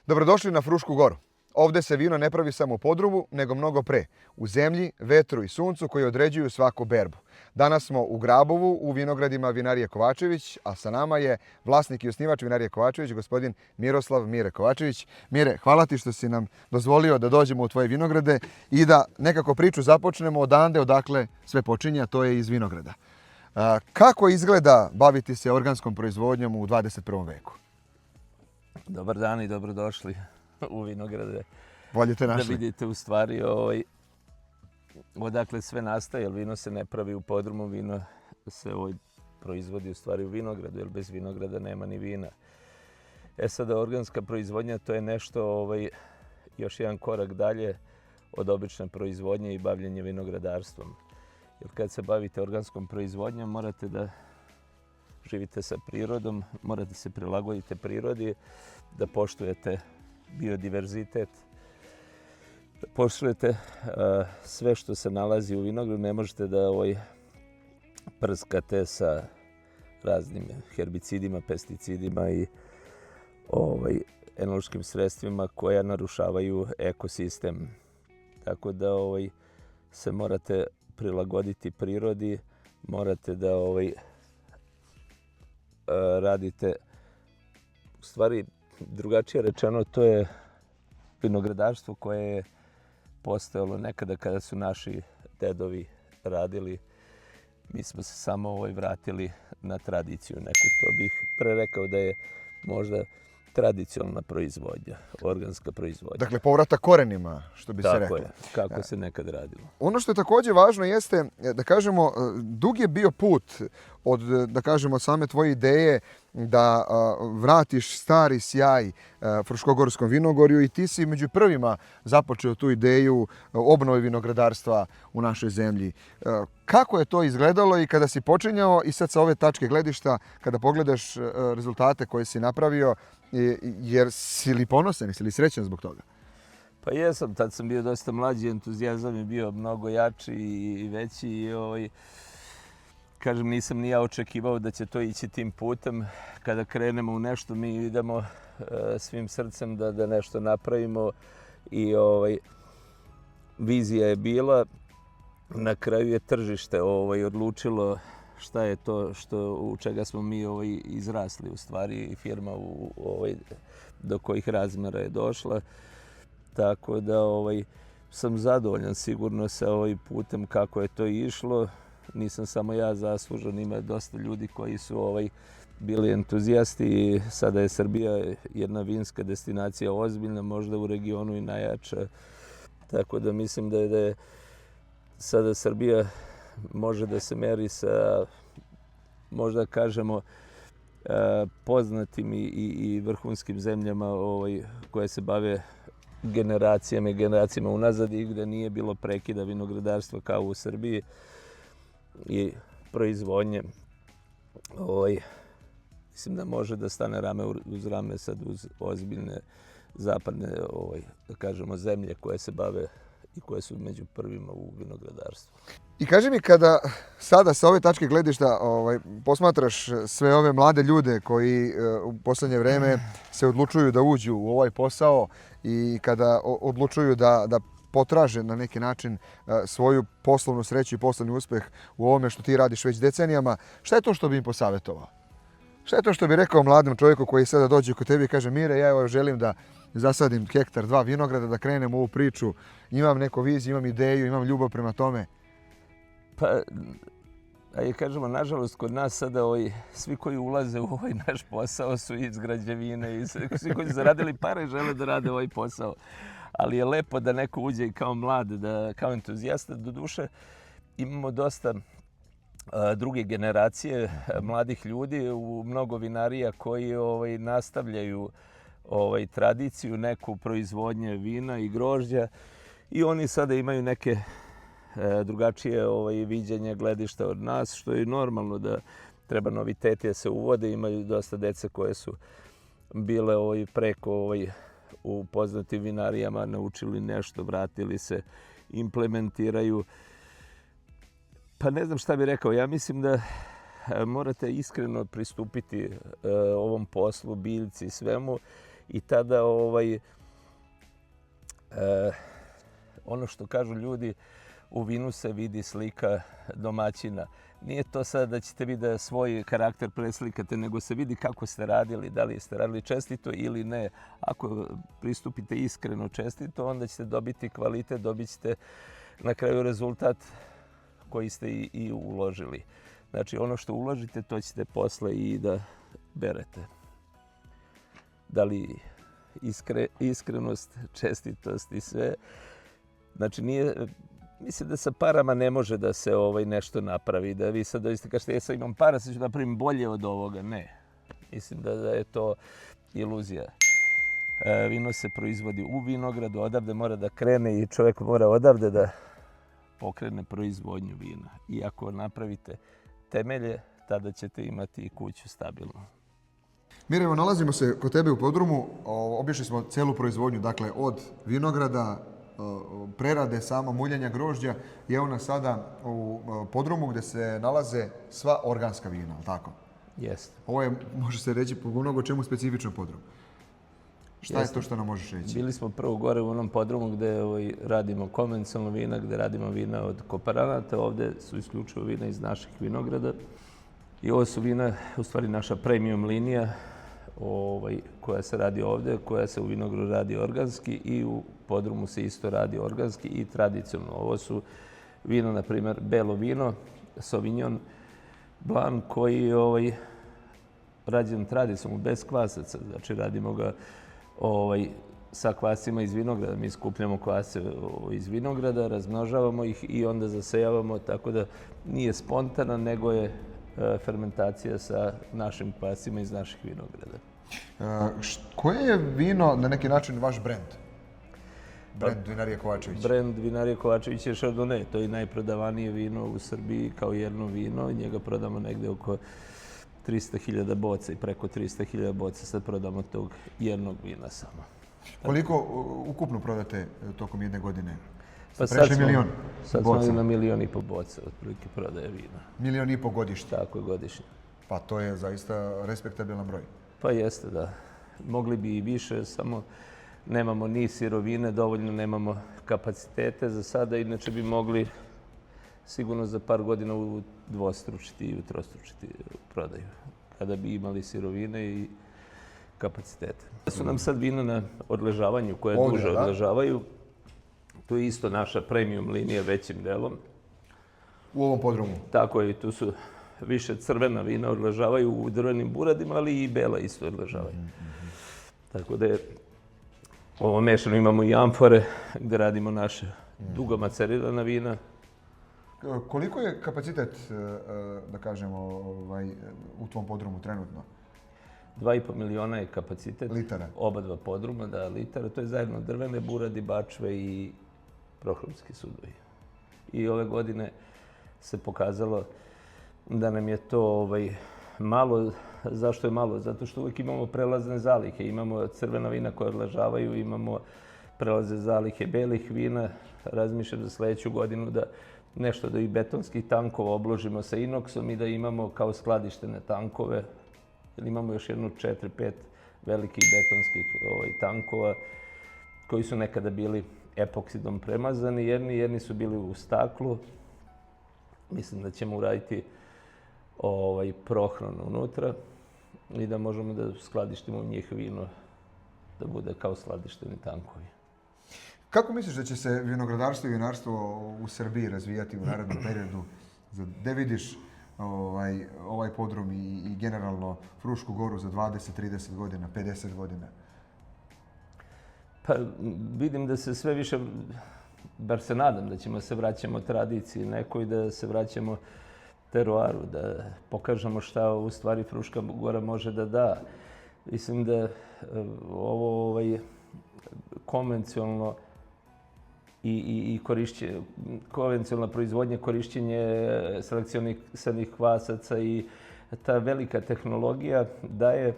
Dobrodošli na Frušku goru. Ovde se vino ne pravi samo u podrumu, nego mnogo pre. U zemlji, vetru i suncu koji određuju svaku berbu. Danas smo u Grabovu, u vinogradima Vinarije Kovačević, a sa nama je vlasnik i osnivač Vinarije Kovačević, gospodin Miroslav Mire Kovačević. Mire, hvala ti što si nam dozvolio da dođemo u tvoje vinograde i da nekako priču započnemo odakle sve počinje, a to je iz vinograda. Kako izgleda baviti se organskom proizvodnjom u 21. veku? Dobar dan i dobrodošli u vinograde. Bolje te našli. Da vidite u stvari odakle sve nastaje, jer vino se ne pravi u podrumu, vino se proizvodi u stvari u vinogradu, jer bez vinograda nema ni vina. Sada organska proizvodnja to je nešto još jedan korak dalje od obične proizvodnje i bavljenja vinogradarstvom. Jer kad se bavite organskom proizvodnjom morate da živite sa prirodom, morate se prilagoditi prirodi, da poštujete biodiverzitet, da poštujete sve što se nalazi u vinogradu. Ne možete da prskate sa raznim herbicidima, pesticidima i enološkim sredstvima koja narušavaju ekosistem. Tako da se morate prilagoditi prirodi, morate da radite, u stvari drugačije rečeno, to je vinogradarstvo koje je postojalo nekada kada su naši dedovi radili. Mi smo se samo vratili na tradiciju neku. To bih pre rekao da je možda tradicionalna proizvodnja, organska proizvodnja. Dakle, povratak korenima, što bi se reklo. Tako je, kako se nekad radilo. Ono što je također važno jeste, da kažemo, dug je bio put od, da kažemo, same tvoje ideje da vratiš stari sjaj Fruškogorskom vinogorju i ti si među prvima započeo tu ideju obnove vinogradarstva u našoj zemlji. Kako je to izgledalo i kada si počinjao i sad sa ove tačke gledišta, kada pogledaš rezultate koje si napravio, jer si li ponosan, si li srećan zbog toga? Pa jesam, tad sam bio dosta mlađi, entuzijazam je bio mnogo jači i veći i kažem, nisam ni ja očekivao da će to ići tim putem. Kada krenemo u nešto, mi idemo svim srcem da nešto napravimo i vizija je bila. Na kraju je tržište odlučilo šta je to u čega smo mi izrasli, u stvari firma do kojih razmjera je došla. Tako da sam zadovoljan sigurno sa putem kako je to išlo. Nisam samo ja zaslužan, ima dosta ljudi koji su bili entuzijasti i sada je Srbija jedna vinska destinacija ozbiljna, možda u regionu i najjača. Tako da mislim da je sada Srbija može da se meri sa, možda kažemo, poznatim i vrhunskim zemljama koje se bave generacijama i generacijama unazad i gde nije bilo prekida vinogradarstva kao u Srbiji i proizvodnje. Mislim da može da stane rame uz rame sad uz ozbiljne zapadne, da kažemo, zemlje koje se bave i koje su među prvima u vinogradarstvu. I kaži mi, kada sada sa ove tačke gledišta posmatraš sve ove mlade ljude koji u posljednje vreme se odlučuju da uđu u ovaj posao i kada odlučuju da potraže na neki način svoju poslovnu sreću i poslovni uspeh u ovome što ti radiš već decenijama, šta je to što bi im posavjetovao? Šta je to što bi rekao mladom čovjeku koji sada dođe kod tebi i kaže: Mire, ja želim da zasadim hektar, 2 vinograda, da krenem u ovu priču, imam neku viziju, imam ideju, imam ljubav prema tome? Pa, kažemo, nažalost, kod nas sada svi koji ulaze u ovaj naš posao su iz građevine, i svi koji su zaradili pare žele da rade ovaj posao. Ali je lepo da neko uđe i kao mlad, kao entuzijasta. Doduše, imamo dosta druge generacije mladih ljudi u mnogo vinarija koji nastavljaju tradiciju, neku proizvodnje vina i grožđa i oni sada imaju neke drugačije viđenje gledišta od nas, što je normalno da treba noviteti da se uvode. Imaju dosta dece koje su bile preko u poznatim vinarijama, naučili nešto, vratili se, implementiraju. Pa ne znam šta bih rekao. Ja mislim da morate iskreno pristupiti ovom poslu, biljci, svemu I tada ono što kažu ljudi, u vinu se vidi slika domaćina. Nije to sad da ćete vi da svoj karakter preslikate, nego se vidi kako ste radili, da li ste radili čestito ili ne. Ako pristupite iskreno čestito, onda ćete dobiti kvalitet, dobit ćete na kraju rezultat koji ste i uložili. Znači ono što uložite, to ćete posle i da berete. Da li iskrenost, čestitost i sve. Znači mislim da sa parama ne može da se nešto napravi. Da vi sad doista kažete, ja sad imam para, sad ću napravim bolje od ovoga. Ne. Mislim da je to iluzija. Vino se proizvodi u vinogradu, odavde mora da krene i čovjek mora odavde da pokrene proizvodnju vina. I ako napravite temelje, tada ćete imati i kuću stabilnu. Mire, evo, nalazimo se kod tebe u podrumu, obišli smo celu proizvodnju, dakle od vinograda, prerade, samo muljanja grožđa i evo nas sada u podrumu gdje se nalaze sva organska vina, tako? Jeste. Ovo je, može se reći, po mnogo čemu specifičan podrum. Šta je to što nam možeš reći? Bili smo prvo gore u onom podrumu gdje radimo konvencionalno vina, gdje radimo vina od kooperanata. Ovdje su isključivo vina iz naših vinograda. I ovo su vina, u stvari naša premium linija koja se radi ovdje, koja se u vinogradu radi organski i u podrumu se isto radi organski i tradicionalno. Ovo su vino, na primjer, belo vino, Sauvignon Blanc, koji je rađen tradicionalno, bez kvasaca. Znači, radimo ga sa kvascima iz vinograda. Mi skupljamo kvase iz vinograda, razmnožavamo ih i onda zasejavamo, tako da nije spontana, nego je fermentacija sa našim kvasima iz naših vinograda. Koje je vino na neki način vaš brend? Brend Vinarije Kovačević? Brend Vinarije Kovačević je Chardonnay. To je najprodavanije vino u Srbiji kao jedno vino. Njega prodamo negde oko 300.000 boca i preko 300.000 boca sad prodamo tog jednog vina samo. Koliko ukupno prodate tokom jedne godine? Pa prešli milion sad boca? Sad smo na 1,5 miliona boca otprilike prodaje vina. 1,5 miliona godišnje? Tako je, godišnje. Pa to je zaista respektabilan broj. Pa jeste, da. Mogli bi i više, samo nemamo ni sirovine, dovoljno nemamo kapacitete za sada, inače bi mogli sigurno za par godina udvostručiti i utrostručiti prodaju, kada bi imali sirovine i kapacitete. Su nam sad vina na odležavanju koje duže odležavaju. Tu je isto naša premium linija većim delom. U ovom podrumu? Tako je, tu su više crvena vina odležavaju u drvenim buradima, ali i bela isto odležavaju. Tako da je ovo mešano, imamo i amfore gdje radimo naše dugo macerirana vina. Koliko je kapacitet, da kažemo, u tvom podrumu trenutno? 2,5 miliona je kapacitet. Litara? Oba dva podruma, da, litara. To je zajedno drvene buradi, bačve i prohrumski sudovi. I ove godine se pokazalo da nam je to malo. Zašto je malo? Zato što uvijek imamo prelazne zalihe. Imamo crvena vina koje odležavaju, imamo prelazne zalihe belih vina. Razmišljam za sljedeću godinu da nešto da i betonskih tankova obložimo sa inoksom i da imamo kao skladištene tankove. Imamo još jednu 4-5 velikih betonskih tankova koji su nekada bili epoksidom premazani. Jedni su bili u staklu. Mislim da ćemo uraditi prohran unutra i da možemo da skladištimo u njih vino da bude kao skladišteni tankovi. Kako misliš da će se vinogradarstvo i vinarstvo u Srbiji razvijati u narednom periodu? Gde vidiš ovaj podrum i generalno Frušku goru za 20, 30 godina, 50 godina? Pa vidim da se sve više, bar se nadam da ćemo se vraćamo tradiciji nekoj, da se vraćamo teruaru, da pokažemo šta u stvari Fruška gora može da da. Mislim da ovo konvencionalno i konvencionalna proizvodnja, korišćenje selekcionih kvasaca i ta velika tehnologija daje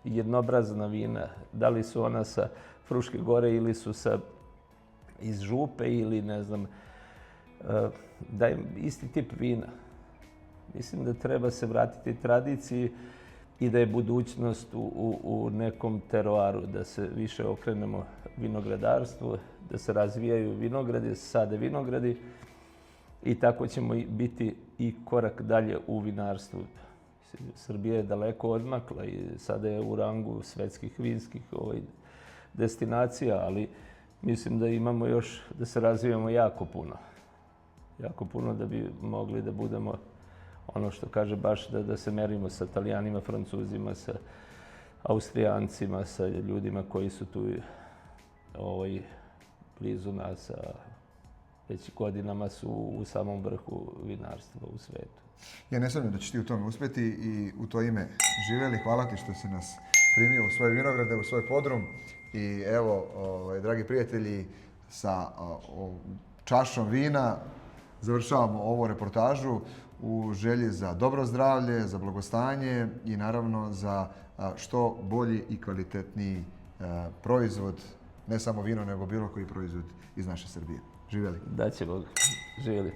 jednobrazna vina. Da li su ona sa Fruške gore ili su iz Župe ili ne znam, daje isti tip vina. Mislim da treba se vratiti tradiciji i da je budućnost u nekom teroaru, da se više okrenemo vinogradarstvu, da se razvijaju vinogradi, da se sade vinogradi i tako ćemo biti i korak dalje u vinarstvu. Srbija je daleko odmakla i sada je u rangu svetskih vinskih destinacija, ali mislim da imamo još da se razvijamo jako puno. Jako puno da bi mogli da budemo ono što kaže baš da se merimo sa Italijanima, Francuzima, sa Austrijancima, sa ljudima koji su tu blizu nas, a već godinama su u samom vrhu vinarstva u svetu. Ja ne sumnjam da ćeš ti u tome uspjeti i u to ime živjeli. Hvala ti što si nas primio u svoje vinograde, u svoj podrum. I evo, dragi prijatelji, sa čašom vina završavamo ovu reportažu u želji za dobro zdravlje, za blagostanje i naravno za što bolji i kvalitetniji proizvod, ne samo vino, nego bilo koji proizvod iz naše Srbije. Živjeli. Da će Bog. Živjeli.